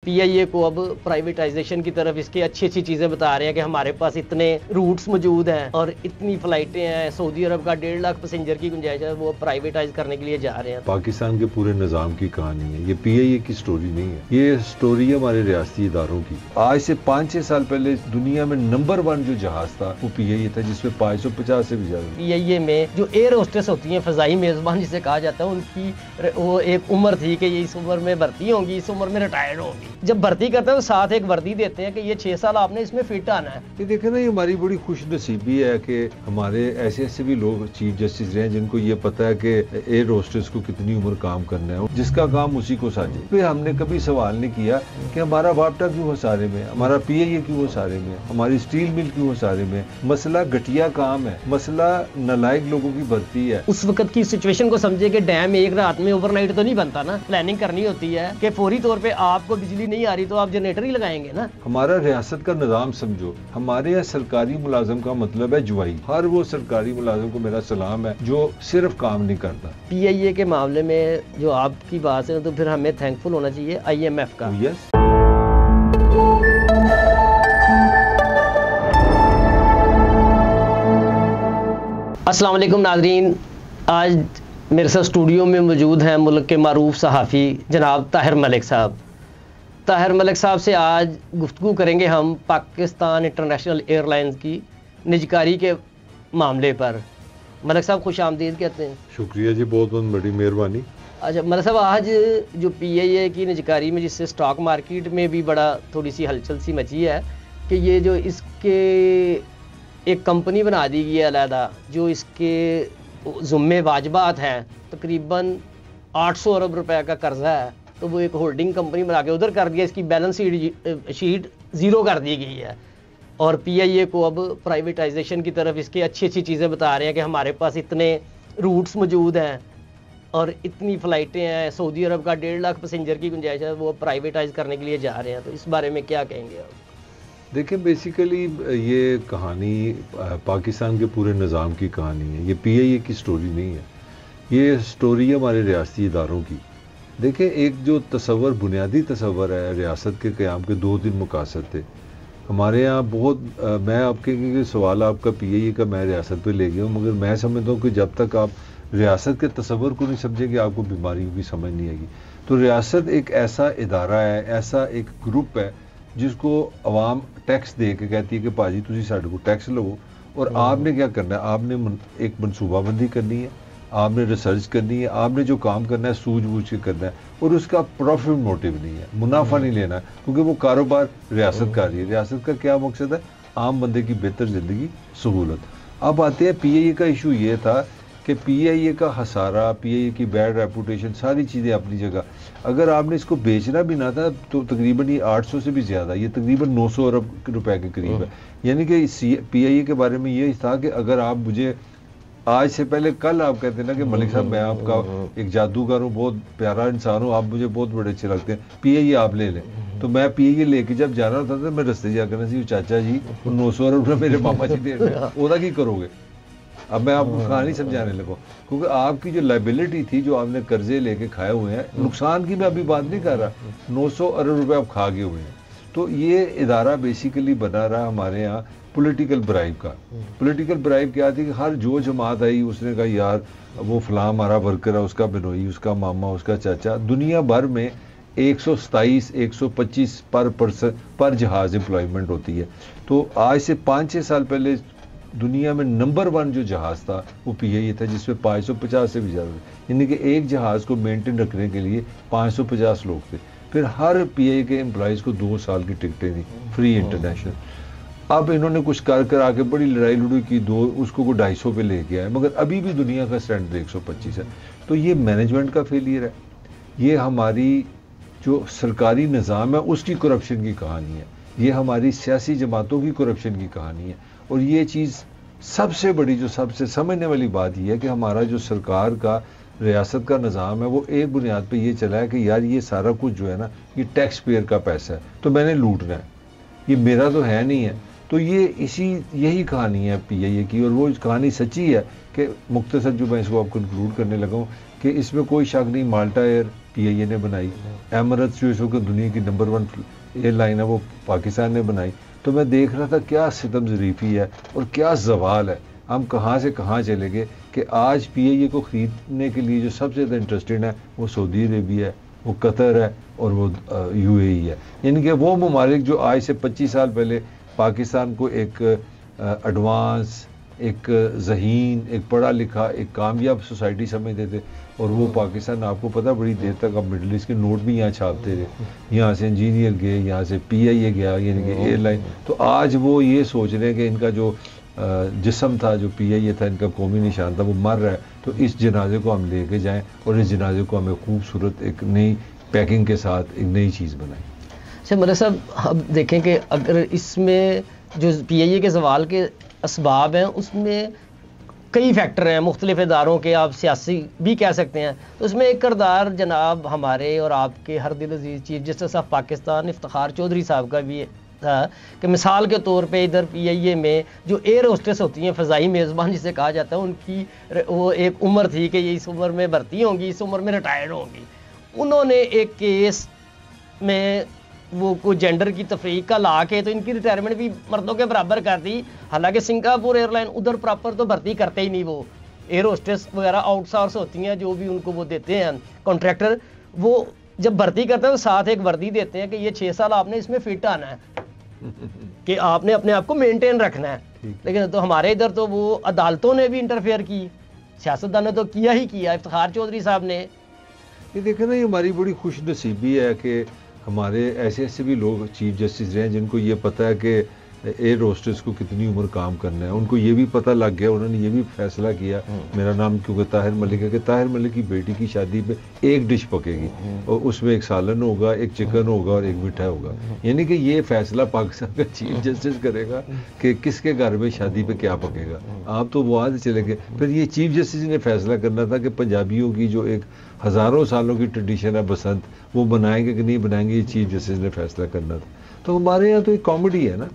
پی آئی اے کو اب پرائیویٹائزیشن کی طرف اس کی اچھی اچھی چیزیں بتا رہے ہیں کہ ہمارے پاس اتنے روٹس موجود ہیں اور اتنی فلائٹیں ہیں، سعودی عرب کا 1.5 لاکھ پیسنجر کی گنجائش ہے، وہ پرائیویٹائز کرنے کے لیے جا رہے ہیں۔ پاکستان کے پورے نظام کی کہانی ہے، یہ پی آئی اے کی سٹوری نہیں ہے، یہ سٹوری ہے ہمارے ریاستی اداروں کی۔ آج سے 5-6 سال پہلے دنیا میں نمبر 1 جو جہاز تھا وہ پی آئی اے تھا، جس میں 550 سے بھی زیادہ۔ پی آئی اے میں جو ایئر ہوسٹس ہوتی ہیں، فضائی میزبان جسے کہا جاتا ہے، ان کی وہ ایک عمر تھی کہ یہ اس عمر میں بھرتی ہوں گی، اس عمر میں ریٹائرڈ ہوں گی۔ جب بھرتی کرتے ہیں تو ساتھ ایک وردی دیتے ہیں کہ یہ 6 سال آپ نے اس میں فٹ آنا ہے۔ یہ دیکھیں نا، یہ ہماری بڑی خوش نصیبی ہے کہ ہمارے ایسے بھی لوگ چیف جسٹس رہے ہیں جن کو یہ پتا ہے کہ ایئر ہوسٹس کو کتنی عمر کام کرنا ہے، جس کا کام اسی کو ساجے۔ پھر ہم نے کبھی سوال نہیں کیا کہ ہمارا واپٹا کیوں ہسارے میں ہے، ہمارا پی آئی اے کیوں ہسارے میں ہے، ہماری اسٹیل مل کیوں ہسارے میں ہے۔ مسئلہ گھٹیا کام ہے، مسئلہ نالائق لوگوں کی بھرتی ہے۔ اس وقت کی سچویشن کو سمجھے کہ ڈیم ایک رات میں اوور نائٹ تو نہیں بنتا نا، پلاننگ کرنی ہوتی ہے کہ فوری طور پہ آپ کو بجلی نہیں آ رہی تو آپ جنریٹر ہی لگائیں گے نا۔ ہمارا ریاست کا نظام سمجھو، ہمارے یہاں سرکاری ملازم کا مطلب ہے جوائی۔ ہر وہ سرکاری ملازم کو میرا سلام ہے جو صرف کام نہیں کرتا۔ پی آئی اے کے معاملے میں جو آپ کی بات ہے تو پھر ہمیں تھینکفل ہونا چاہیے آئی ایم ایف کا۔ یس، السلام علیکم ناظرین، آج میرے ساتھ اسٹوڈیو میں موجود ہیں ملک کے معروف صحافی جناب طاہر ملک صاحب۔ طاہر ملک صاحب سے آج گفتگو کریں گے ہم پاکستان انٹرنیشنل ایئر لائنز کی نجکاری کے معاملے پر۔ ملک صاحب خوش آمدید کہتے ہیں۔ شکریہ جی، بہت بہت بڑی مہربانی۔ اچھا ملک صاحب، آج جو پی آئی اے کی نجکاری میں جس سے اسٹاک مارکیٹ میں بھی بڑا تھوڑی سی ہلچل سی مچی ہے کہ یہ جو اس کے ایک کمپنی بنا دی گئی ہے علیحدہ، جو اس کے ذمے واجبات ہیں، تقریباً 800 ارب روپے کا قرضہ ہے، تو وہ ایک ہولڈنگ کمپنی بنا کے ادھر کر دیا، اس کی بیلنس شیٹ زیرو کر دی گئی ہے، اور پی آئی اے کو اب پرائیویٹائزیشن کی طرف اس کی اچھی اچھی چیزیں بتا رہے ہیں کہ ہمارے پاس اتنے روٹس موجود ہیں اور اتنی فلائٹیں ہیں، سعودی عرب کا 1.5 لاکھ پیسنجر کی گنجائش ہے، وہ پرائیویٹائز کرنے کے لیے جا رہے ہیں، تو اس بارے میں کیا کہیں گے آپ؟ دیکھیں، بیسیکلی یہ کہانی پاکستان کے پورے نظام کی کہانی ہے، یہ پی آئی اے کی سٹوری نہیں ہے، یہ سٹوری ہے ہمارے ریاستی اداروں کی۔ دیکھیں، ایک جو تصور، بنیادی تصور ہے ریاست کے قیام کے 2-3 مقاصد تھے ہمارے یہاں بہت۔ میں آپ کے سوال آپ کا پی آئی اے کا میں ریاست پہ لے گیا ہوں، مگر میں سمجھتا ہوں کہ جب تک آپ ریاست کے تصور کو نہیں سمجھیں گے آپ کو بیماریوں کی سمجھ نہیں آئے گی۔ تو ریاست ایک ایسا ادارہ ہے، ایسا ایک گروپ ہے جس کو عوام ٹیکس دے کے کہتی ہے کہ پاجی تسی ساڈے کو ٹیکس لو، اور آپ نے کیا کرنا ہے، آپ نے ایک منصوبہ بندی کرنی ہے، آپ نے ریسرچ کرنی ہے، آپ نے جو کام کرنا ہے سوجھ بوجھ کے کرنا ہے، اور اس کا پروفٹ موٹیو نہیں ہے، منافع نہیں لینا ہے، کیونکہ وہ کاروبار ریاست کا رہی ہے۔ ریاست کا کیا مقصد ہے؟ عام بندے کی بہتر زندگی، سہولت۔ اب آتے ہیں پی آئی اے کا ایشو یہ تھا کہ پی آئی اے کا خسارہ، پی آئی اے کی بیڈ ریپوٹیشن، ساری چیزیں اپنی جگہ۔ اگر آپ نے اس کو بیچنا بھی نہ تھا تو تقریباً یہ 800 سے بھی زیادہ، یہ تقریباً 900 ارب روپے کے قریب ہے۔ یعنی کہ پی آئی اے کے بارے میں یہ تھا کہ اگر آپ مجھے آج سے پہلے کل آپ کہتے ہیں نا کہ ملک صاحب میں آپ کا ایک جادوگر ہوں، بہت پیارا انسان ہوں، آپ مجھے بہت بڑے اچھے لگتے ہیں، پی آئی اے آپ لے لیں، تو میں پی آئی اے لے کے جب جانا ہوتا تھا میں رستے جا کرنا سی چاچا جی 900 ارب روپے میرے ماما جی دے رہے ہیں، وہ کی کرو گے؟ اب میں آپ کو کہانی سمجھانے لگا، کیونکہ آپ کی جو لائبلٹی تھی، جو آپ نے قرضے لے کے کھائے ہوئے ہیں، نقصان کی میں ابھی بات نہیں کر رہا، 900 ارب روپے آپ کھا گئے ہوئے ہیں۔ تو یہ ادارہ بیسیکلی بنا رہا ہمارے یہاں پولیٹیکل برائب کا۔ پولیٹیکل برائب کیا تھی کہ ہر جو جماعت آئی اس نے کہا یار وہ فلاں ہمارا ورکر ہے، اس کا بنوئی، اس کا ماما، اس کا چاچا۔ دنیا بھر میں 127 125 پر جہاز امپلائمنٹ ہوتی ہے۔ تو آج سے 5-6 سال پہلے دنیا میں نمبر 1 جو جہاز تھا وہ پی آئی اے تھا، جس میں 550 سے بھی زیادہ تھے، یعنی کہ ایک جہاز کو مینٹین رکھنے کے لیے 550 لوگ تھے۔ پھر ہر پی آئی اے کے امپلائیز کو 2 سال کی ٹکٹیں تھیں، فری انٹرنیشنل۔ اب انہوں نے کچھ کر آ کے بڑی لڑائی لڑوئی کی، اس کو 250 پہ لے کے آئے، مگر ابھی بھی دنیا کا اسٹینڈرڈ 125 ہے۔ تو یہ مینجمنٹ کا فیلئر ہے، یہ ہماری جو سرکاری نظام ہے اس کی کرپشن کی کہانی ہے، یہ ہماری سیاسی جماعتوں کی کرپشن کی کہانی ہے۔ اور یہ چیز سب سے بڑی، جو سب سے سمجھنے والی بات یہ ہے کہ ہمارا جو سرکار کا ریاست کا نظام ہے وہ ایک بنیاد پہ یہ چلا ہے کہ یار یہ سارا کچھ جو ہے نا یہ ٹیکس پیئر کا پیسہ ہے، تو میں نے لوٹنا ہے، یہ میرا تو ہے نہیں ہے۔ تو یہی کہانی ہے پی آئی اے کی، اور وہ کہانی سچی ہے کہ مختصر جو میں اس کو اب کنکلوڈ کرنے لگا ہوں کہ اس میں کوئی شک نہیں، مالٹا ایئر، پی آئی اے نے بنائی. ایمریٹس جو اس وقت دنیا کی نمبر 1 ایئر لائن ہے وہ پاکستان نے بنائی. تو میں دیکھ رہا تھا کیا ستم ظریفی ہے اور کیا زوال ہے. ہم کہاں سے کہاں چلے گئے کہ آج پی آئی اے کو خریدنے کے لیے جو سب سے زیادہ انٹرسٹڈ ہے وہ سعودی عربیہ ہے, وہ قطر ہے اور وہ یو اے ای ہے. یعنی کہ وہ ممالک جو آج سے 25 سال پہلے پاکستان کو ایک ایڈوانس, ایک ذہین, ایک پڑھا لکھا, ایک کامیاب سوسائٹی سمجھتے تھے, اور وہ پاکستان آپ کو پتہ بڑی دیر تک اب مڈل ایسٹ کے نوٹ بھی یہاں چھاپتے رہے. یہاں سے انجینئر گئے, یہاں سے پی آئی اے گیا, یعنی کہ ایئر لائن. تو آج وہ یہ سوچ رہے ہیں کہ ان کا جو جسم تھا, جو پی آئی اے تھا, ان کا قومی نشان تھا, وہ مر رہا ہے. تو اس جنازے کو ہم لے کے جائیں اور اس جنازے کو ہمیں خوبصورت ایک نئی پیکنگ کے ساتھ ایک نئی چیز بنائیں. اچھا ملک صاحب, اب دیکھیں کہ اگر اس میں جو پی آئی اے کے زوال کے اسباب ہیں اس میں کئی فیکٹر ہیں مختلف اداروں کے, آپ سیاسی بھی کہہ سکتے ہیں. تو اس میں ایک کردار جناب ہمارے اور آپ کے ہر دل عزیز chief justice of Pakistan Iftikhar Chaudhry صاحب کا بھی تھا کہ مثال کے طور پہ ادھر پی آئی اے میں جو ایئر ہوسٹس ہوتی ہیں, فضائی میزبان جسے کہا جاتا ہے, ان کی وہ ایک عمر تھی کہ یہ اس عمر میں بھرتی ہوں گی, اس عمر میں ریٹائرڈ ہوں گی. انہوں نے ایک کیس میں وہ کوئی جینڈر کی تفریق کا لا کے تو ان کی ریٹائرمنٹ بھی مردوں کے برابر کر دی. حالانکہ سنگاپور ایئر لائن ادھر پراپر تو بھرتی کرتے ہی نہیں, وہ ایئر ہوسٹس وغیرہ آؤٹ سورس ہوتی ہیں جو بھی ان کو وہ دیتے ہیں کانٹریکٹر, وہ جب بھرتی کرتے ہیں تو ساتھ ایک وردی دیتے ہیں کہ یہ 6 سال آپ نے اس میں فٹ آنا ہے کہ آپ نے اپنے آپ کو مینٹین رکھنا ہے. لیکن تو ہمارے ادھر تو وہ عدالتوں نے بھی انٹرفیئر کی, سیاستدان نے تو کیا ہی کیا, افتخار چودھری صاحب نے. یہ دیکھیں نا, یہ ہماری بڑی خوش نصیبی ہے کہ ہمارے ایسے بھی لوگ چیف جسٹس رہے ہیں جن کو یہ پتہ ہے کہ ایئر ہوسٹس کو کتنی عمر کام کرنا ہے. ان کو یہ بھی پتہ لگ گیا, انہوں نے یہ بھی فیصلہ کیا. میرا نام کیونکہ طاہر ملک ہے کہ طاہر ملک کی بیٹی کی شادی پہ ایک ڈش پکے گی اور اس میں ایک سالن ہوگا, ایک چکن ہوگا اور ایک مٹھائی ہوگا. یعنی کہ یہ فیصلہ پاکستان کا چیف جسٹس کرے گا کہ کس کے گھر میں شادی پہ کیا پکے گا. آپ تو وہاں سے چلے گئے. پھر یہ چیف جسٹس نے فیصلہ کرنا تھا کہ پنجابیوں کی جو ایک ہزاروں سالوں کی ٹریڈیشن ہے بسنت, وہ بنائیں گے کہ نہیں بنائیں گے, یہ چیف جسٹس نے فیصلہ کرنا تھا. تو ہمارے یہاں تو ایک کامیڈی ہے نا.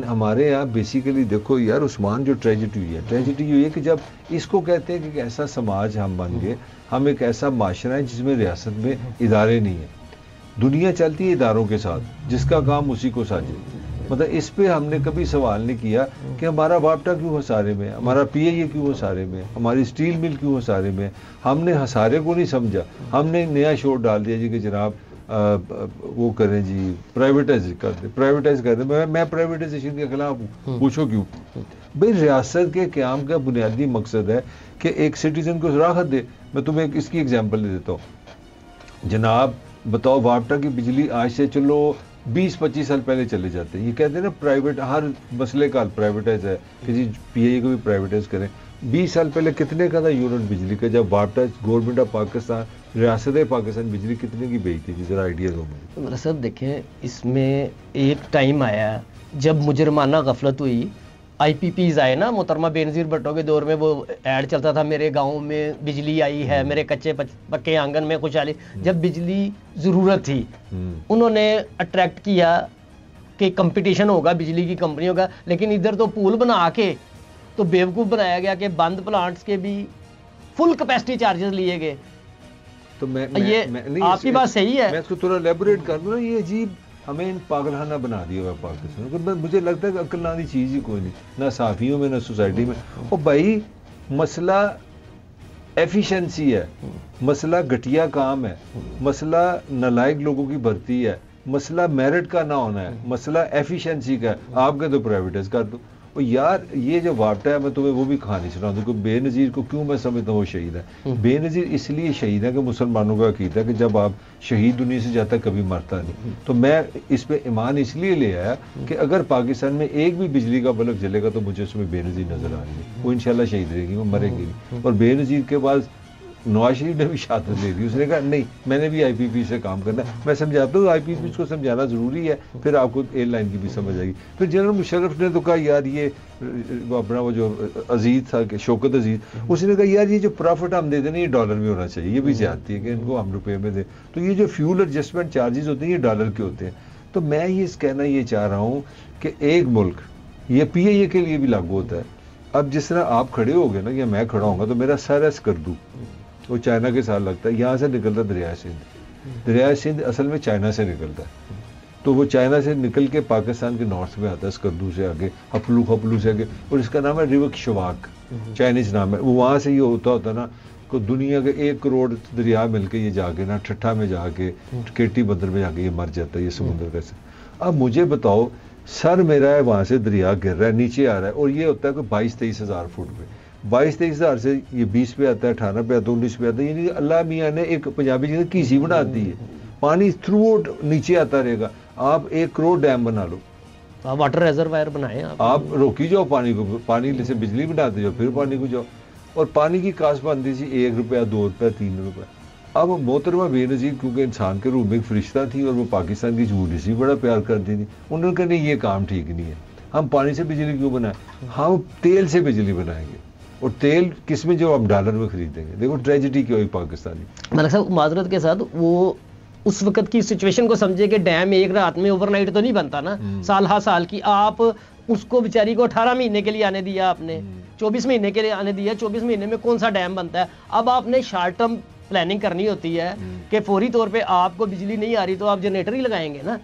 ہمارے یہاں بیسیکلی دیکھو یار, عثمان جو ٹریجڈی ہوئی ہے, ٹریجڈی ہوئی ہے کہ جب اس کو کہتے ہیں کہ ایک ایسا سماج ہم بن گئے, ہم ایک ایسا معاشرہ ہے جس میں ریاست میں ادارے نہیں ہیں. دنیا چلتی ہے اداروں کے ساتھ, جس کا کام اسی کو ساجے. مطلب اس پہ ہم نے کبھی سوال نہیں کیا کہ ہمارا وابٹا کیوں ہسارے میں ہے, ہمارا پی آئی اے کیوں ہسارے میں ہے, ہماری اسٹیل مل کیوں ہسارے میں ہے. ہم نے ہسارے کو نہیں سمجھا, ہم نے نیا شور ڈال دیا جی کہ جناب وہ کریں جی, پرائیویٹائز کر دیں. میں پرائیویٹائزیشن کے خلاف ہوں, پوچھو کیوں. بھئی ریاست کے قیام کا بنیادی مقصد ہے کہ ایک سٹیزن کو راحت دے. میں تمہیں اس کی ایگزامپل دے دیتا ہوں. جناب بتاؤ, وابٹا کی بجلی آج سے چلو 20-25 سال پہلے چلے جاتے ہیں. یہ کہتے ہیں نا پرائیویٹ, ہر مسئلے کا پرائیویٹائز ہے کہ جی پی آئی اے کو بھی پرائیویٹائز کریں. 20 سال پہلے کتنے کا تھا یونٹ بجلی کا جب وابٹا گورنمنٹ آف پاکستان, ریاست پاکستان بجلی کتنے کی بیچتی تھی, ذرا آئیڈیا دو مجھے. مطلب صاحب دیکھیں, اس میں ایک ٹائم آیا جب مجرمانہ غفلت ہوئی, آئی پی پیز آئے نا, محترمہ بینظیر بھٹو کے دور میں وہ ایڈ چلتا تھا, میرے گاؤں میں بجلی آئی ہے, میرے کچے پکے آنگن میں خوشحالی. جب بجلی ضرورت تھی, انہوں نے اٹریکٹ کیا کہ کمپٹیشن ہوگا بجلی کی کمپنیوں کا, لیکن ادھر تو پول بنا کے تو بیوقوف بنایا گیا کہ بند پلانٹس کے بھی فل کیپیسٹی چارجز لیے گئے. تو میں آپ کی بات صحیح ہے, میں اس کو تھوڑا لیبوریٹ کر دوں نا. یہ عجیب ہمیں ان پاگلانہ بنا دیا ہوا پاکستان. مجھے لگتا ہے کہ عقل نامی چیز ہی کوئی نہیں, نہ صحافیوں میں نہ سوسائٹی میں. اور بھائی مسئلہ ایفیشنسی ہے, مسئلہ گھٹیا کام ہے, مسئلہ نالائق لوگوں کی بھرتی ہے, مسئلہ میرٹ کا نہ ہونا ہے, مسئلہ ایفیشنسی کا ہے. آپ کے تو پرائیویٹائز کر دو. اور یار یہ جو وابٹا ہے, میں تمہیں وہ بھی کہانی سنا دوں کہ بے نظیر کو کیوں میں سمجھتا ہوں وہ شہید ہے. بے نظیر اس لیے شہید ہے کہ مسلمانوں کا عقیدہ ہے کہ جب آپ شہید دنیا سے جاتا کبھی مرتا نہیں. تو میں اس پہ ایمان اس لیے لے آیا کہ اگر پاکستان میں ایک بھی بجلی کا بلب جلے گا تو مجھے اس میں بے نظیر نظر آ رہی ہے. وہ انشاءاللہ شہید رہے گی, وہ مرے گی نہیں. اور بے نظیر کے بعد نواز شریف نے بھی شہادت لے دی. اس نے کہا نہیں, میں نے بھی آئی پی پی سے کام کرنا ہے. میں سمجھاتا ہوں, آئی پی پی کو سمجھانا ضروری ہے, پھر آپ کو ایئر لائن کی بھی سمجھ آئے گی. پھر جنرل مشرف نے تو کہا یار یہ اپنا وہ جو عزیز تھا کہ شوکت عزیز, اس نے کہا یار یہ جو پروفٹ ہم دے دیں یہ ڈالر میں ہونا چاہیے. یہ بھی زیادتی ہے کہ ان کو ہم روپے میں دیں. تو یہ جو فیول ایڈجسٹمنٹ چارجز ہوتے ہیں یہ ڈالر کے ہوتے ہیں. تو میں یہ کہنا یہ چاہ رہا ہوں کہ ایک ملک, یہ پی آئی اے کے لیے بھی لاگو ہوتا ہے. اب جس طرح آپ کھڑے ہو گے نا, یا میں کھڑا ہوں گا تو میرا سر ایس کر دوں, وہ چائنا کے ساتھ لگتا ہے. یہاں سے نکلتا ہے دریائے سندھ. دریائے سندھ اصل میں چائنا سے نکلتا ہے, تو وہ چائنا سے نکل کے پاکستان کے نارتھ میں آتا ہے, اسکردو سے آگے, ہپلو سے آگے, اور اس کا نام ہے ریور شواک, چائنیز نام ہے. وہ وہاں سے یہ ہوتا نا کو دنیا کے 1 کروڑ دریا مل کے یہ جا کے نا ٹھٹھا میں جا کے کیٹی بندر میں جا کے یہ مر جاتا ہے یہ سمندر کا سے. اب مجھے بتاؤ, سر میرا ہے وہاں سے دریا گر رہا ہے, نیچے آ رہا ہے, اور یہ ہوتا ہے کہ 22-23 ہزار فٹ پہ, 22-23 ہزار سے یہ 20 پہ آتا ہے, 18 پہ آتا ہے, 19 پہ آتا ہے. یعنی اللہ میاں نے ایک پنجابی جگہ کیسی بنا دی ہے, پانی تھرو آؤٹ نیچے آتا رہے گا. آپ 1 کروڑ ڈیم بنا لو, واٹر ریزروائر بنائیں, آپ روکی جاؤ پانی کو, پانی سے بجلی بناتے جاؤ, پھر پانی کو جاؤ. اور پانی کی کاسٹ بنتی تھی 1 روپیہ, 2 روپیہ, 3 روپیہ. اب محترمہ بے نظیر کیونکہ انسان کے روح میں ایک فرشتہ تھی اور وہ پاکستان کی جمہوریت سے بڑا پیار کرتی تھی, انہوں نے کہا نہیں یہ کام ٹھیک نہیں ہے, ہم پانی سے بجلی کیوں بنائیں, ہم تیل سے بجلی بنائیں گے. اور تیل کس میں, جو ہم ڈالر میں خریدیں گے. دیکھو ٹریجڈی کیا ہوئی پاکستانی. ملک صاحب معذرت کے ساتھ, وہ اس وقت کی سچویشن کو سمجھے کہ ڈیم ایک رات میں اوور نائٹ تو نہیں بنتا نا, سال ہا سال کی. آپ اس کو بیچاری کو 18 مہینے کے لیے آنے دیا, آپ نے 24 مہینے کے لیے آنے دیا. 24 مہینے میں کون سا ڈیم بنتا ہے. اب آپ نے شارٹ ٹرم پلاننگ کرنی ہوتی ہے کہ فوری طور پہ آپ کو بجلی نہیں آ رہی تو آپ جنریٹر ہی لگائیں گے نا,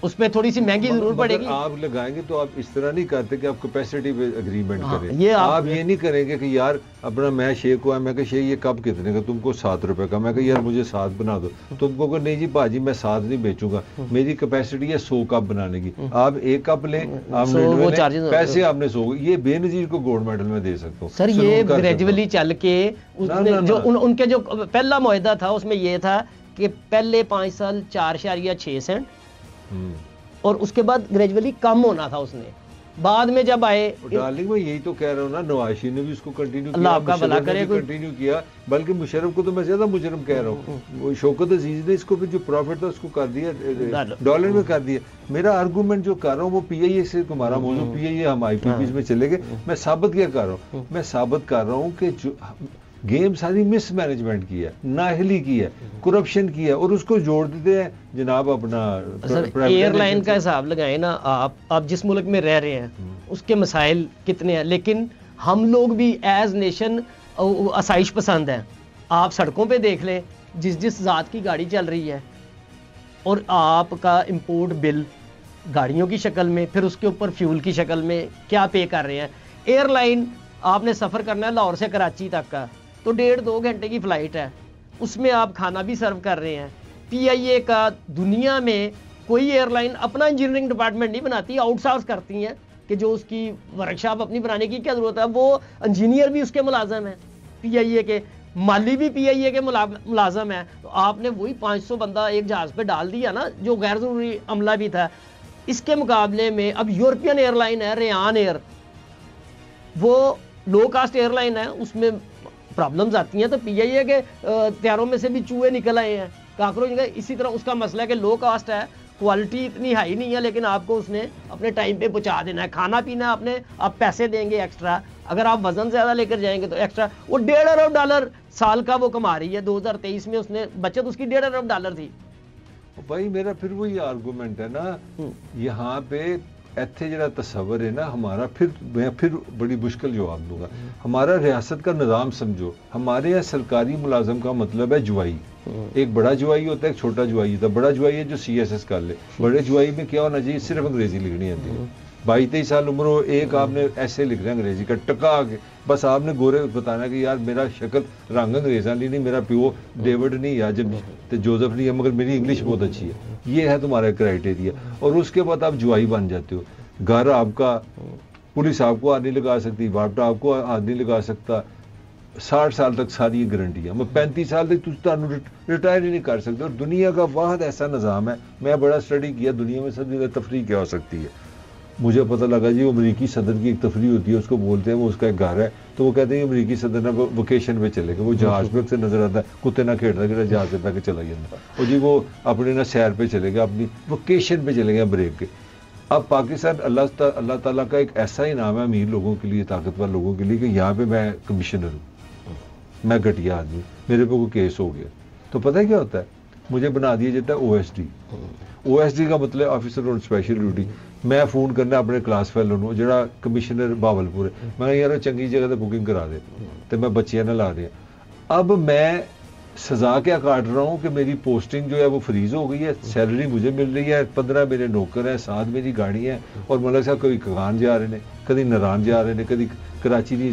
اس پہ تھوڑی سی مہنگی ضرور پڑے گی. آپ لگائیں گے تو آپ اس طرح نہیں کرتے کہ آپ کیپیسٹی پہ اگریمنٹ کریں. آپ یہ نہیں کریں گے کہ یار اپنا میں شیخ کو ہے, میں کہ شیخ یہ کب کتنے کا, تم کو 7 روپے کا, میں کہ یار مجھے 7 بنا دو, تم کو نہیں جی باجی میں 7 نہیں بیچوں گا, میری کیپیسٹی ہے 100 کپ بنانے کی, آپ 1 کپ لیں, آپ پیسے آپ نے 100. یہ بے نظیر کو گولڈ میڈل میں دے سکتا ہوں سر. یہ گریجولی چل کے جو ان کے جو پہلا معاہدہ تھا اس میں یہ تھا کہ پہلے 5 سال 4.6 سینٹ اور اس کے بعد گریجولی کم ہونا تھا. اس نے بعد میں جب آئے, ڈارلنگ میں یہی تو کہہ رہا ہوں نا, نواز شریف نے بھی اس کو کنٹینیو کیا, اللہ آپ کا بھلا کرے, کنٹینیو کیا, بلکہ مشرف کو تو میں زیادہ مجرم کہہ رہا ہوں. شوکت عزیز نے اس کو جو پروفٹ تھا اس کو کر دیا ڈالر میں کر دیا. میرا آرگومنٹ جو کر رہا ہوں وہ پی آئی اے سے, تمہارا موضوع پی آئی اے, ہم آئی پی پی میں چلے گئے. میں ثابت کیا کر رہا ہوں, میں ثابت کر رہا ہوں کہ گیم ساری مس مینجمنٹ کی ہے, نااہلی کی ہے, کرپشن کی ہے, اور اس کو جوڑ دیتے ہیں جناب اپنا ایئر لائن کا حساب لگائیں نا. آپ جس ملک میں رہ رہے ہیں اس کے مسائل کتنے ہیں, لیکن ہم لوگ بھی ایز نیشن آسائش پسند ہیں. آپ سڑکوں پہ دیکھ لیں, جس ذات کی گاڑی چل رہی ہے اور آپ کا امپورٹ بل گاڑیوں کی شکل میں, پھر اس کے اوپر فیول کی شکل میں کیا پے کر رہے ہیں. ایئر لائن آپ نے سفر کرنا ہے لاہور سے کراچی تک کا, تو 1.5-2 گھنٹے کی فلائٹ ہے, اس میں آپ کھانا بھی سرو کر رہے ہیں. پی آئی اے کا دنیا میں کوئی ایئر لائن اپنا انجینئرنگ ڈپارٹمنٹ نہیں بناتی, آؤٹ سورس کرتی ہیں کہ جو اس کی ورک شاپ اپنی بنانے کی کیا ضرورت ہے. وہ انجینئر بھی اس کے ملازم ہیں پی آئی اے کے, مالی بھی پی آئی اے کے ملازم ہیں. تو آپ نے وہی 500 بندہ ایک جہاز پہ ڈال دیا نا, جو غیر ضروری عملہ بھی تھا. اس کے مقابلے میں اب یورپین ایئر لائن ہے ریان ایئر, وہ لو کاسٹ ایئر لائن ہے, اس میں پرابلمز آتی ہیں. تو پی آئی اے کے طیاروں میں سے بھی چوہے نکل آئے ہیں, کاکروچ. اسی طرح اس کا مسئلہ ہے کہ لو کاسٹ ہے, کوالٹی اتنی ہائی نہیں ہے, لیکن آپ کو اس نے اپنے ٹائم پہ پہنچا دینا ہے. کھانا پینا آپ پیسے دیں گے ایکسٹرا, اگر آپ وزن زیادہ لے کر جائیں گے تو ایکسٹرا. وہ $1.5 ارب سال کا وہ کما رہی ہے. 2023 میں اس نے بچت اس کی $1.5 ارب تھی. بھائی میرا پھر وہی آرگومنٹ ہے نا, یہاں پہ ایتھے جڑا تصور ہے نا ہمارا, میں پھر بڑی مشکل جواب دوں گا. ہمارا ریاست کا نظام سمجھو, ہمارے یہاں سرکاری ملازم کا مطلب ہے جوائی. ایک بڑا جوائی ہوتا ہے, ایک چھوٹا جوائی ہوتا ہے. بڑا جوائی ہے جو CSS کر لے. بڑے جوائی میں کیا ہونا چاہیے, صرف انگریزی لکھنی آتی ہے. 22-23 سال عمر ہو, ایک آپ نے ایسے لکھ رہے ہیں انگریزی کا ٹکا کے, بس آپ نے گورے بتانا کہ یار میرا شکل رنگ انگریزاں نہیں, میرا پیو ڈیوڈ نہیں یا جوزف نہیں ہے, مگر میری انگلش بہت اچھی ہے. یہ ہے تمہارا کرائٹیریا. اور اس کے بعد آپ جوائی بن جاتے ہو. گھر آپ کا پولیس آپ کو ہاتھ نہیں لگا سکتی, باپٹا آپ کو ہاتھ نہیں لگا سکتا. 60 سال تک ساری یہ گارنٹی ہے. میں 35 سال تک ریٹائر ہی نہیں کر سکتے. اور دنیا کا واحد ایسا نظام ہے, میں بڑا اسٹڈی کیا, دنیا میں سب سے زیادہ تفریح کیا ہو سکتی ہے. مجھے پتہ لگا جی امریکی صدر کی ایک تفریح ہوتی ہے, اس کو بولتے ہیں, وہ اس کا ایک گھر ہے, تو وہ کہتے ہیں امریکی صدر نا ویکیشن پہ چلے گئے, وہ جہاز پہ سے نظر آتا ہے, کتے نہ کھیڑتا کہ جہاز سے پہ کے چلا گیا, اور جی وہ اپنے نا سیر پہ چلے گئے, اپنی ویکیشن پہ چلے گئے بریک کے. اب پاکستان اللہ تعالیٰ کا ایک ایسا انعام ہے امیر لوگوں کے لیے, طاقتور لوگوں کے لیے, کہ یہاں پہ میں کمشنر ہوں, میں گھٹیا آدمی, میرے پہ کوئی کیس ہو گیا تو پتہ ہے کیا ہوتا ہے, مجھے بنا دیا جاتا ہے OSD. OSD کا مطلب آفیسر آن اسپیشل ڈیوٹی. میں فون کرنا اپنے کلاس فیلو نو جڑا کمشنر باولپور ہے, میں یار چنگی جگہ تے بکنگ کرا دے, تو میں بچیاں نہ لا رہا. اب میں سزا کیا کاٹ رہا ہوں کہ میری پوسٹنگ جو ہے وہ فریز ہو گئی ہے, سیلری مجھے مل رہی ہے, 15 میرے نوکر ہیں, 7 میری گاڑیاں ہیں, اور ملک صاحب کبھی کغان جا رہے ہیں, کدی نران جا رہے ہیں, کدی کراچی دی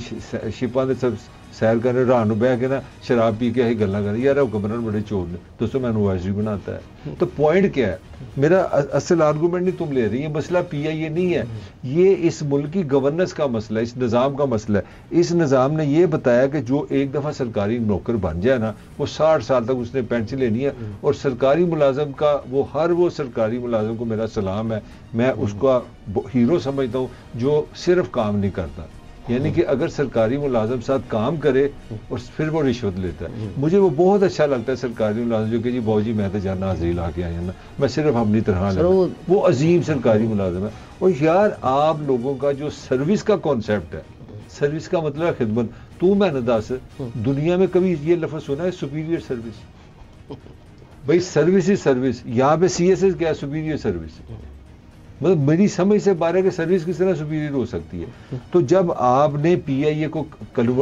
شپاں دے سب سیر کر رہے, رات نو بہ کے نا شراب پی کے ہی گلاں کر رہے, یار حکمران بڑے چور نے, دوستوں میں نوازی بناتا ہے. تو پوائنٹ کیا ہے میرا, اصل آرگومنٹ نہیں تم لے رہی, یہ مسئلہ پی آئی اے نہیں ہے, یہ اس ملک کی گورننس کا مسئلہ ہے, اس نظام کا مسئلہ ہے. اس نظام نے یہ بتایا کہ جو ایک دفعہ سرکاری نوکر بن جائے نا, وہ 60 سال تک اس نے پینشن لینی ہے. اور سرکاری ملازم کا وہ سرکاری ملازم کو میرا سلام ہے, میں اس کا ہیرو سمجھتا ہوں جو صرف کام نہیں کرتا. یعنی کہ اگر سرکاری ملازم ساتھ کام کرے اور پھر وہ رشوت لیتا ہے, مجھے وہ بہت اچھا لگتا ہے سرکاری ملازم جو کہ جی بہو جی میں تو جانا حاضری لا کے آیا نا, میں صرف اپنی طرح لیتا, وہ عظیم سرکاری ملازم ہے. اور یار آپ لوگوں کا جو سروس کا کانسیپٹ ہے, سروس کا مطلب ہے خدمت. تو میں نے دس دنیا میں کبھی یہ لفظ سنا ہے سپیریئر سروس؟ بھائی سروس از سروس, یہاں پہ سی ایس ایس کیا ہے, سپیریئر سروس. مطلب میری سمجھ سے بارے کہ سروس کس طرح سپیریئر ہو سکتی ہے. تو جب آپ نے پی آئی اے کو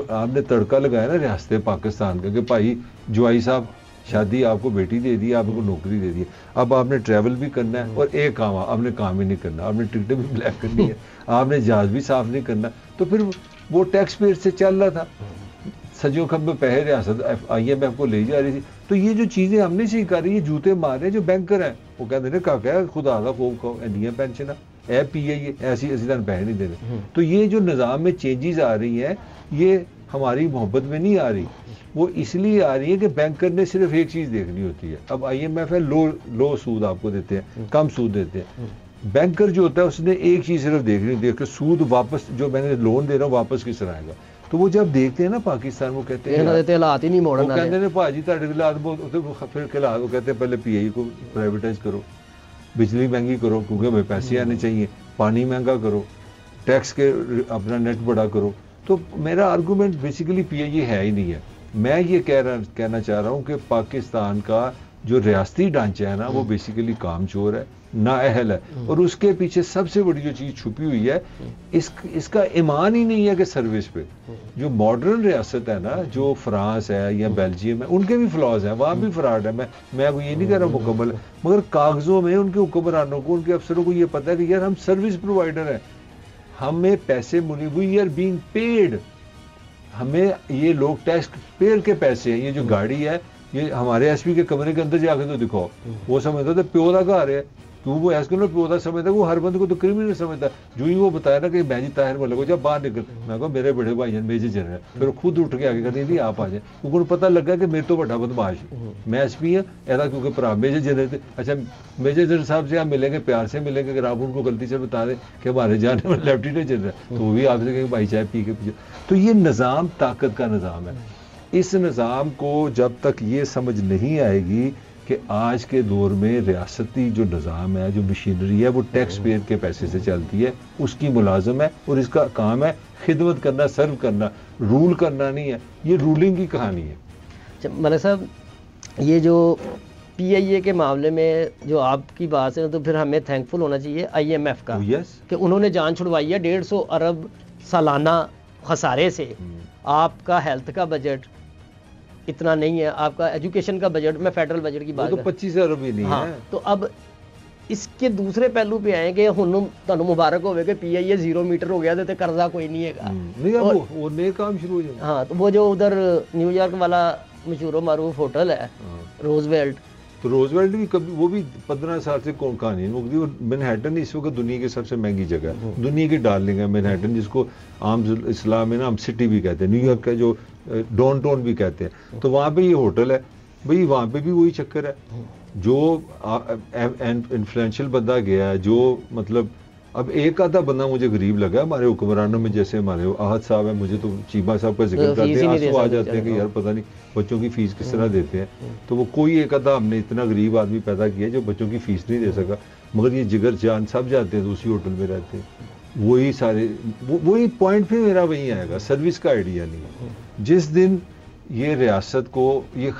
آپ نے تڑکا لگایا نا ریاست پاکستان کا کہ بھائی جوائی صاحب شادی آپ کو بیٹی دے دی, آپ کو نوکری دے دی, اب آپ نے ٹریول بھی کرنا ہے, اور ایک کام آپ نے کام ہی نہیں کرنا, آپ نے ٹکٹیں بھی بلیک کرنی ہے, آپ نے جہاز بھی صاف نہیں کرنا. تو پھر وہ ٹیکس پیئر سے چل رہا تھا, سجوں کھب میں پیسے ریاست آئی ایم ایف کو لے جا رہی تھی. تو یہ جو چیزیں ہم نے سیکھ رہی, یہ جوتے مار رہے جو بینکر ہیں, وہ کہتے ہیں کہ خدا کا خوف کھاؤ نہیں پینشن اے پی آئی ایسی طرح پیسے نہیں دے رہے. تو یہ جو نظام میں چینجز آ رہی ہیں, یہ ہماری محبت میں نہیں آ رہی, وہ اس لیے آ رہی ہے کہ بینکر نے صرف ایک چیز دیکھنی ہوتی ہے. اب آئی ایم ایف ہے لو سود آپ کو دیتے ہیں, کم سود دیتے ہیں. بینکر جو ہوتا ہے اس نے ایک چیز صرف دیکھنی ہوتی ہے کہ سود واپس, جو میں نے لون دے رہا ہوں واپس کس طرح آئے گا. تو وہ جب دیکھتے ہیں نا پاکستان, وہ کہتے ہیں حالات ہی نہیں موڑنا, وہ کہتے ہیں بھاجی تھوڑے حالات پھر حالات, وہ کہتے ہیں پہلے پی آئی کو پرائیویٹائز کرو, بجلی مہنگی کرو کیونکہ ہمیں پیسے آنے چاہیے, پانی مہنگا کرو, ٹیکس کے اپنا نیٹ بڑا کرو. تو میرا آرگومنٹ بیسیکلی پی آئی اے ہے ہی نہیں ہے. میں یہ کہنا چاہ رہا ہوں کہ پاکستان کا جو ریاستی ڈھانچہ ہے نا, وہ بیسیکلی کام چور ہے, نااہل ہے, اور اس کے پیچھے سب سے بڑی جو چیز چھپی ہوئی ہے, اس کا ایمان ہی نہیں ہے کہ سروس پہ. جو ماڈرن ریاست ہے نا, جو فرانس ہے یا بیلجیم ہے, ان کے بھی فلاز ہیں, وہاں بھی فراڈ ہے. میں یہ نہیں کہہ رہا مکمل ہے, مگر کاغذوں میں ان کے حکمرانوں کو, ان کے افسروں کو یہ پتا ہے کہ یار ہم سروس پرووائڈر ہیں, ہمیں پیسے وی آر بینگ پیڈ, ہمیں یہ لوگ ٹیکس پیئر کے پیسے ہیں. یہ جو گاڑی ہے یہ ہمارے ایس پی کے کمرے کے اندر جا کے تو دکھاؤ, وہ سمجھتا تھا پیو کا گھر ہے, کیوں وہ ایس کو پیو کا سمجھتا ہے, وہ ہر بندے کو تو کرمنل سمجھتا ہے. جو ہی وہ بتایا نا کہ میں جی طاہر ملک کو جب باہر نکل, میں کہا میرے بڑے بھائی میجر جنرل, پھر خود اٹھ کے آگے کہتے ہیں آپ آ جائیں, کیونکہ انہیں پتہ لگا کہ میرے تو بڑا بدماش, میں ایس پی ہوں ایسا, کیونکہ پرا میجر جنرل تھے. اچھا میجر جنرل صاحب سے آپ ملیں گے, پیار سے ملیں گے, اگر آپ ان کو غلطی سے بتا دیں کہ ہمارے جانے میں لیفٹیننٹ جنرل, تو وہ بھی آپ سے کہیں بھائی چائے پی کے پیچھے. تو یہ نظام طاقت کا نظام ہے. اس نظام کو جب تک یہ سمجھ نہیں آئے گی کہ آج کے دور میں ریاستی جو نظام ہے, جو مشینری ہے, وہ ٹیکس پیئر کے پیسے سے چلتی ہے, اس کی ملازم ہے, اور اس کا کام ہے خدمت کرنا, سرو کرنا, رول کرنا نہیں ہے. یہ رولنگ کی کہانی ہے. ملک صاحب یہ جو پی آئی اے کے معاملے میں جو آپ کی بات ہے, تو پھر ہمیں تھینکفل ہونا چاہیے آئی ایم ایف کا, کہ انہوں نے جان چھڑوائی ہے 150 ارب سالانہ خسارے سے. آپ کا ہیلتھ کا بجٹ اتنا نہیں ہے, آپ کا ایجوکیشن کا بجٹ, میں فیڈرل بجٹ کی بات, تو 25 ارب ہی نہیں ہے. تو اب اس کے دوسرے پہلو پہ آئیں کہ ہن تانوں مبارک ہوئے کہ پی آئی اے 0 میٹر ہو گیا, تو قرضہ کوئی نہیں ہے, وہ نئے کام شروع ہو جائے. ہاں, تو وہ جو ادھر نیو یارک والا مشہور و معروف ہوٹل ہے روز ویلٹ, تو روز ویلٹ بھی کبھی, وہ بھی 15 سال سے کہانی نہیں. مینہٹن اس وقت دنیا کی سب سے مہنگی جگہ ہے, دنیا کی ڈارلنگ ہے مینہٹن, جس کو عام اسلام میں نا ہم سٹی بھی کہتے ہیں, نیو یارک کا جو ڈاؤن ٹاؤن بھی کہتے ہیں. تو وہاں پہ یہ ہوٹل ہے بھئی, وہاں پہ بھی وہی چکر ہے. جو انفلوئنشل بندہ گیا ہے, جو مطلب اب ایک آدھا بندہ مجھے غریب لگا ہمارے حکمرانوں میں, جیسے ہمارے احد صاحب ہیں, مجھے تو چیمہ صاحب کا ذکر کرتے ہیں, آنسو آ جاتے ہیں کہ یار پتہ نہیں بچوں کی فیس کس طرح دیتے ہیں. تو وہ کوئی ایک آدھا ہم نے اتنا غریب آدمی پیدا کیا جو بچوں کی فیس نہیں دے سکا, مگر یہ جگر جان سب جاتے ہیں تو اسی ہوٹل میں رہتے ہیں. وہی سارے وہی پوائنٹ پہ میرا وہی آئے گا, سروس کا آئیڈیا نہیں. جس دن یہ ریاست کو, یہ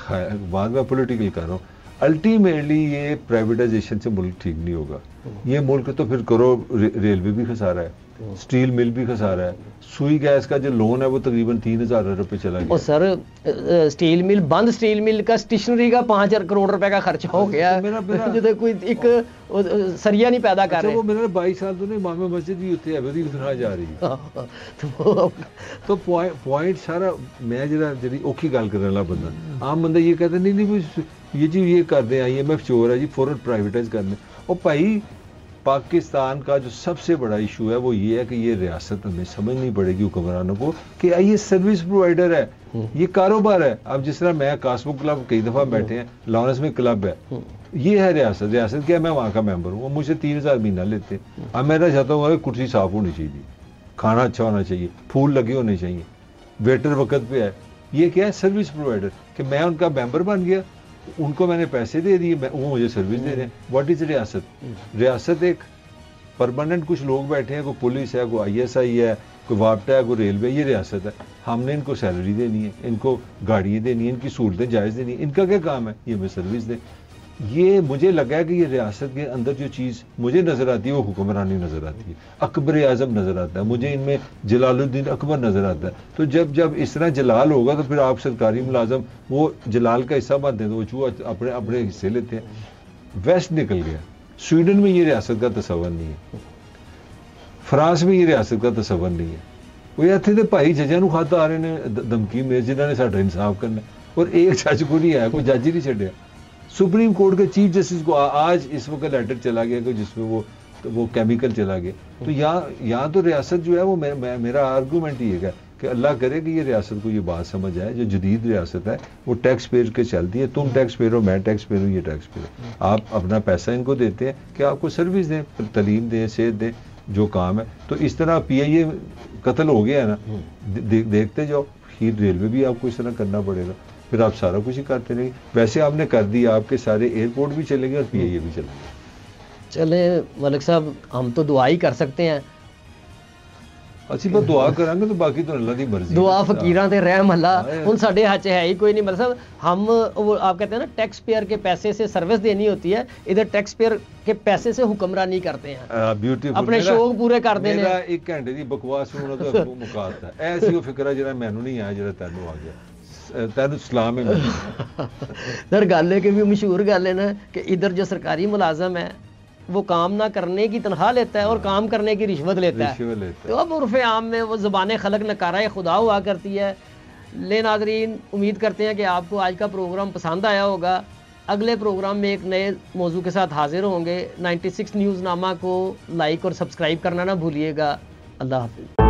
بات میں پولیٹیکل کر رہا ہوں, الٹیمیٹلی یہ پرائیویٹائزیشن سے ملک ٹھیک نہیں ہوگا. یہ ملک تو پھر کرو ریلوے بھی خسارہ ہے, اسٹیل مل بھی خسارہ ہے, سوئی گیس کا جو لون ہے وہ تقریباً 3,000 روپے چلا گیا. اور سر اسٹیل مل بند, اسٹیل مل کا اسٹیشنری کا 5 کروڑ روپے کا خرچہ ہو گیا, جو کوئی ایک سریا نہیں پیدا کر رہے. وہ میرا 22 سال تو نہیں, امام مسجد بھی اتنے ابھی اتنا جا رہی ہے. تو پوائنٹ سارا میں جی اوکھی گل کرنے والا بندہ, عام بندہ یہ کہتا نہیں یہ جی یہ کر دیں IMF چور ہے جی فوراً پرائیویٹائز کر دیں. اور بھائی پاکستان کا جو سب سے بڑا ایشو ہے وہ یہ ہے کہ یہ ریاست ہمیں سمجھنی پڑے گی حکمرانوں کو کہ یہ سروس پرووائڈر ہے, یہ کاروبار ہے. اب جس طرح میں کاسمو کلب کئی دفعہ بیٹھے ہیں, لارنس میں کلب ہے, یہ ہے ریاست کیا, میں وہاں کا ممبر ہوں, وہ مجھ سے 3,000 مہینہ لیتے ہیں. اب میں چاہتا ہوں کہ کرسی صاف ہونی چاہیے, کھانا اچھا ہونا چاہیے, پھول لگے ہونے چاہیے, ویٹر وقت پہ ہے. یہ کیا ہے سروس پرووائڈر, کہ میں ان کا ممبر بن گیا, ان کو میں نے پیسے دے دیے, وہ مجھے سروس دے رہے ہیں. واٹ از ریاست؟ ریاست ایک پرماننٹ کچھ لوگ بیٹھے ہیں, کوئی پولیس ہے, کوئی ISI ہے, کوئی وابٹا ہے, کوئی ریلوے, یہ ریاست ہے. ہم نے ان کو سیلری دینی ہے, ان کو گاڑیاں دینی ہیں, ان کی سہولتیں جائز دینی ہیں. ان کا کیا کام ہے؟ یہ ہمیں سروس دیں. یہ مجھے لگا ہے کہ یہ ریاست کے اندر جو چیز مجھے نظر آتی ہے وہ حکمرانی نظر آتی ہے, اکبر اعظم نظر آتا ہے مجھے, ان میں جلال الدین اکبر نظر آتا ہے. تو جب اس طرح جلال ہوگا تو پھر آپ سرکاری ملازم وہ جلال کا حصہ بنتے ہیں, تو وہ چوہا اپنے حصے لیتے ہیں. ویسٹ نکل گیا. سویڈن میں یہ ریاست کا تصور نہیں ہے, فرانس میں یہ ریاست کا تصور نہیں ہے. وہ اتنے تو بھائی ججاں نو خط آ رہے ہیں دھمکی میں, جنہوں نے ساڈا انصاف کرنا, اور ایک جج کو نہیں آیا, کوئی جج ہی نہیں چھڈیا. سپریم کورٹ کے چیف جسٹس کو آج اس وقت لیٹر چلا گیا کہ جس میں وہ کیمیکل چلا گیا. تو یہاں تو ریاست جو ہے وہ میرا آرگومنٹ یہ ہے کہ اللہ کرے کہ یہ ریاست کو یہ بات سمجھ آئے, جو جدید ریاست ہے وہ ٹیکس پیئر کے چلتی ہے. تم ٹیکس پیئر ہو, میں ٹیکس پیئر ہوں, یہ ٹیکس پیئر. آپ اپنا پیسہ ان کو دیتے ہیں کہ آپ کو سروس دیں, تعلیم دیں, صحت دیں, جو کام ہے. تو اس طرح PIA قتل ہو گیا ہے نا, دیکھتے جاؤ. پھر ریلوے بھی آپ کو اس طرح کرنا پڑے گا, پھر آپ سارا کچھ ہی کرتے رہیں. ویسے آپ نے کر دیا, آپ کے سارے ایئرپورٹ بھی چلیں گے اور PIA بھی چلیں گے. چلیں ملک صاحب, ہم تو دعا ہی کر سکتے ہیں. اچھی بات دعا کریں گے, تو باقی تو اللہ کی مرضی. دعا فقیراں تے رحم اللہ, ہن ساڈے ہاتھ ہے ہی کوئی نہیں. ملک صاحب ہم آپ کہتے ہیں نا ٹیکس پیئر کے پیسے سے سروس دینی ہوتی ہے, ادھر ٹیکس پیئر کے پیسے سے حکمرانی کرتے ہیں, اپنے شوق پورے کر دینے. میرا 1 گھنٹے دی بکواس میں انہاں تو مکالتا ہے. ایسی وہ فکر ہے جڑا مینوں نہیں آیا, جڑا تینوں آ گیا. تینوں سلام ہے. سر گل ہے کہ بھی مشہور گل ہے نا کہ ادھر جو سرکاری ملازم ہے وہ کام نہ کرنے کی تنخواہ لیتا ہے اور کام کرنے کی رشوت لیتا ہے. تو اب عرف عام میں وہ زبان خلق نکارہ خدا ہوا کرتی ہے. لے ناظرین, امید کرتے ہیں کہ آپ کو آج کا پروگرام پسند آیا ہوگا. اگلے پروگرام میں ایک نئے موضوع کے ساتھ حاضر ہوں گے. 96 نیوز نامہ کو لائک اور سبسکرائب کرنا نہ بھولیے گا. اللہ حافظ.